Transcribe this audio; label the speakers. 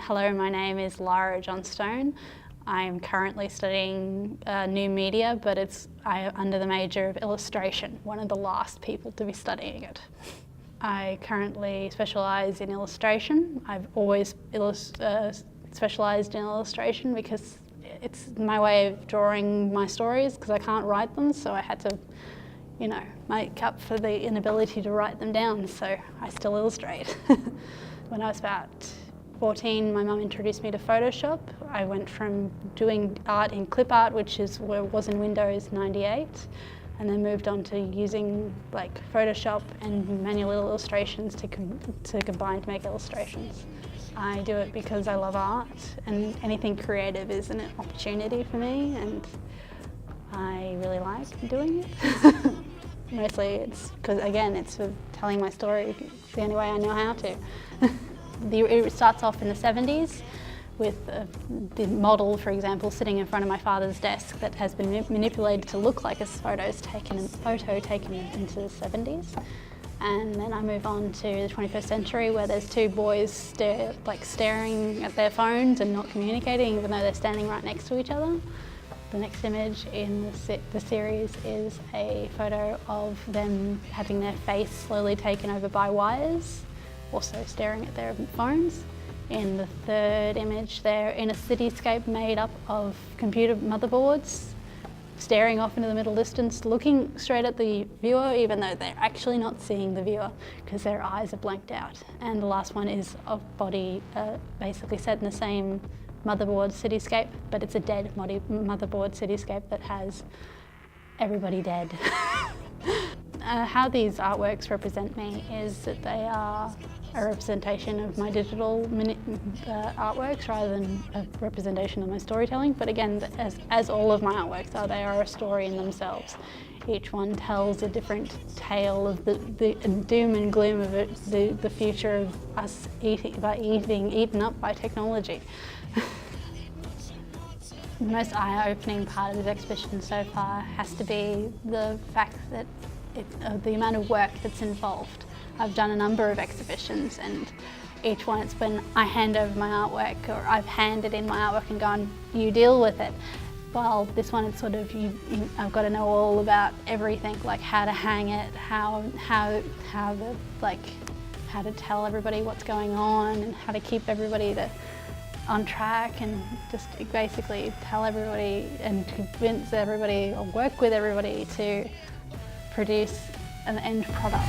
Speaker 1: Hello, my name is Lara Johnstone. I'm currently studying new media, but it's under the major of illustration, one of the last people to be studying it. I currently specialise in illustration. I've always specialised in illustration because it's my way of drawing my stories, because I can't write them, so I had to, make up for the inability to write them down, so I still illustrate. When I was about 14, my mum introduced me to Photoshop. I went from doing art in clip art, which was in Windows 98, and then moved on to using Photoshop and manual illustrations to combine to make illustrations. I do it because I love art, and anything creative is an opportunity for me, and I really like doing it. Mostly it's because, again, it's for telling my story. It's the only way I know how to. It starts off in the 70s with the model, for example, sitting in front of my father's desk that has been manipulated to look like a photo taken into the 70s. And then I move on to the 21st century, where there's two boys staring at their phones and not communicating, even though they're standing right next to each other. The next image in the series is a photo of them having their face slowly taken over by wires, also staring at their phones. In the third image, they're in a cityscape made up of computer motherboards, staring off into the middle distance, looking straight at the viewer, even though they're actually not seeing the viewer because their eyes are blanked out. And the last one is a body basically set in the same motherboard cityscape, but it's a dead motherboard cityscape that has everybody dead. How these artworks represent me is that they are a representation of my digital artworks rather than a representation of my storytelling. But again, as all of my artworks are, they are a story in themselves. Each one tells a different tale of the doom and gloom of it, the future of us being eaten up by technology. The most eye-opening part of this exhibition so far has to be the fact that the amount of work that's involved. I've done a number of exhibitions, and each one it's when I hand over my artwork, or I've handed in my artwork and gone, you deal with it. While this one, it's sort of, I've got to know all about everything, like how to hang it, how to tell everybody what's going on, and how to keep everybody on track, and just basically tell everybody and convince everybody or work with everybody to produce an end product.